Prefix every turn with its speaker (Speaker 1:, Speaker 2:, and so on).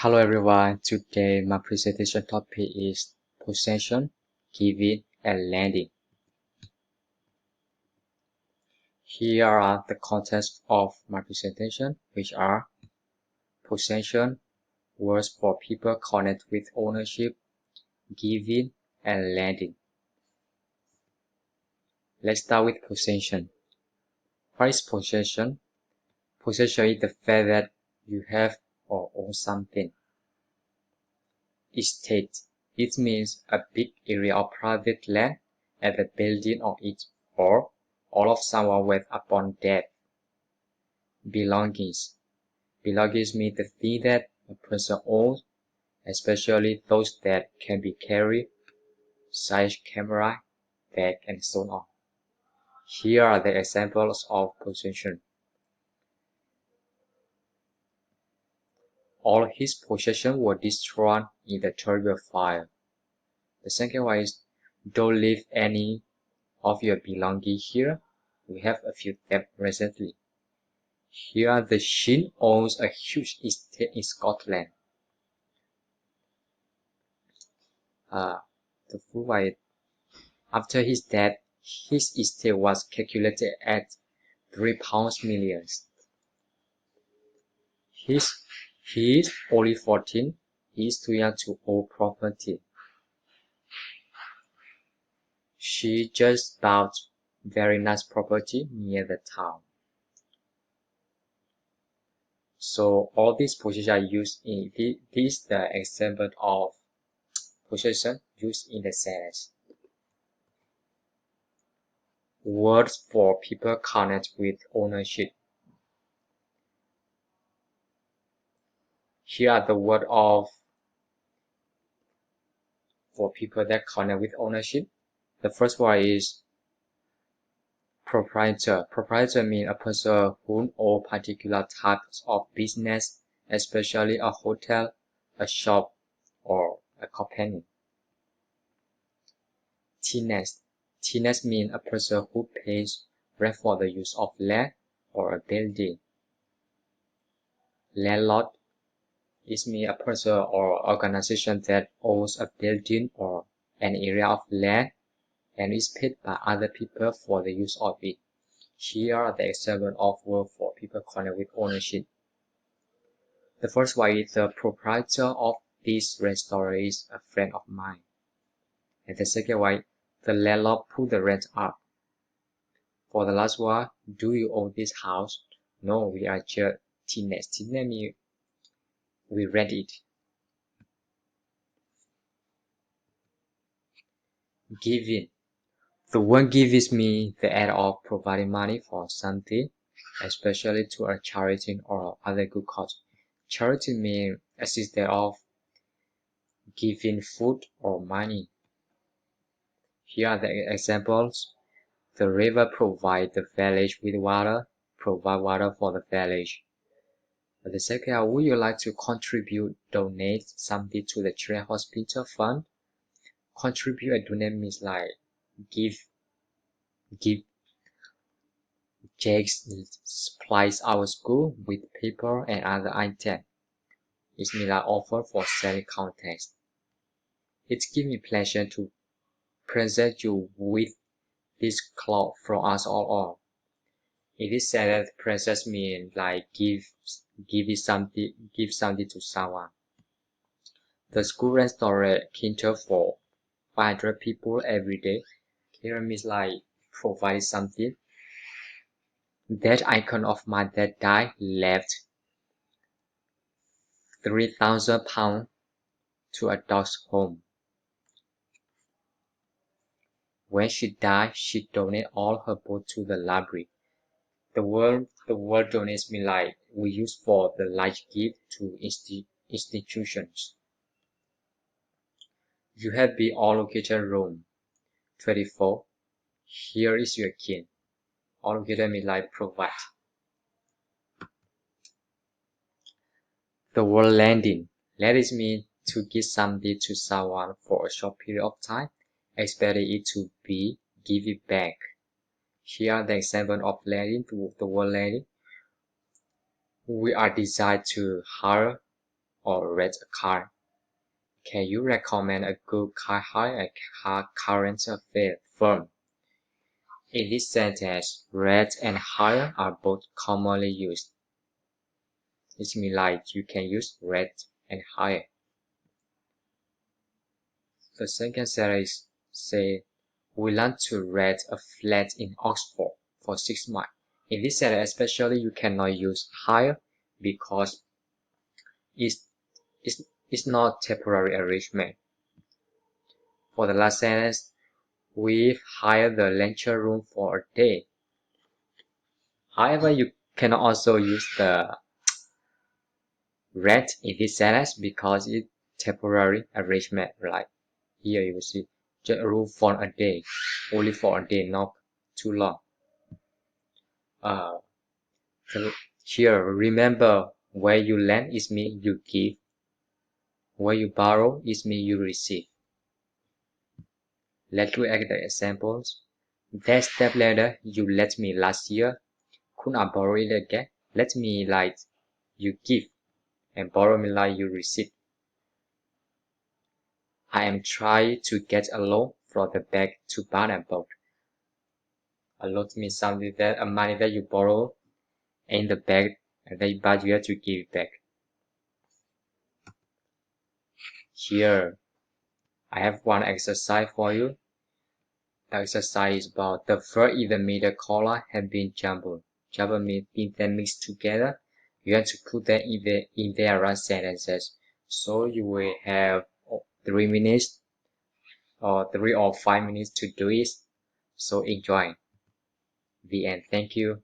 Speaker 1: Hello everyone, today my presentation topic is possession, giving, and lending. Here are the contents of my presentation, which are possession, words for people connected with ownership, giving, and lending. Let's start with possession. What is possession? Possession is the fact that you have or own something. Estate. It means a big area of private land and the building on it or all of someone with upon death. Belongings. Belongings mean the thing that a person owns, especially those that can be carried, such as camera, bag, and so on. Here are the examples of possession. All his possessions were destroyed in the terrible fire. The second one is, don't leave any of your belongings here. We have a few theft recently. Here the Shin owns a huge estate in Scotland. The full one, after his death, his estate was calculated at £3 million. He is only 14. He is too young to own property. She just bought very nice property near the town. So all these possessions are used in this the example of possession used in the sentence. Words for people connected with ownership. Here are the words for people that connect with ownership. The first one is proprietor. Proprietor means a person who owns particular types of business, especially a hotel, a shop, or a company. Tenant. Tenant means a person who pays rent for the use of land or a building. Landlord. It means a person or organization that owns a building or an area of land and is paid by other people for the use of it. Here are the examples of words for people connected with ownership. The first one is the proprietor of this restaurant is a friend of mine. And the second one, the landlord put the rent up. For the last one, do you own this house? No, we are just tenants. Tenant means we rent it. Giving. The word give is me the act of providing money for something, especially to a charity or other good cause. Charity means assistance of giving food or money. Here are the examples. The river provides the village with water, provide water for the village. The second, would you like to donate something to the children's hospital fund? Contribute and donate means like give. Jake supplies our school with paper and other items. It means like offer for selling contest. It gives me pleasure to present you with this cloth from us all. It is said that present means like give something to someone. The school restaurant caters for 500 people every day. Here means like provide something. That icon of my dad died left £3,000 to a dog's home. When she died, she donated all her books to the library. The word donates means like we use for the large gift to institutions. You have been allocated room 24. Here is your key. Allocated means like provide. The word lending. Lending means to give something to someone for a short period of time, expecting it to be given back. Here are the example of lending. The word lending. We are designed to hire or rent a car? Can you recommend a good car hire and car current firm? In this sentence, rent and hire are both commonly used. It means like you can use rent and hire. The second sentence say, we learn to rent a flat in Oxford for 6 months. In this sentence, especially you cannot use hire because it's, it's not temporary arrangement. For the last sentence, we've hired the lecture room for a day. However, you can also use the rent in this sentence because it's temporary arrangement. Like here you will see just a room for a day, only for a day, not too long. So here, remember where you lend is mean you give, where you borrow is mean you receive. Let's look at the examples. That stepladder you lent me last year, could I borrow it again? Let me like you give, and borrow me like you receive. I am trying to get a loan from the bank to buy a boat. A loan means something that a money that you borrow in the bank and then but you have to give it back. Here, I have one exercise for you. The exercise is about the verb in the middle column have been jumbled. Jumbled means things that mix together. You have to put that in their right sentences. So you will have 3 minutes or 3 or 5 minutes to do it. So enjoy. The end. Thank you.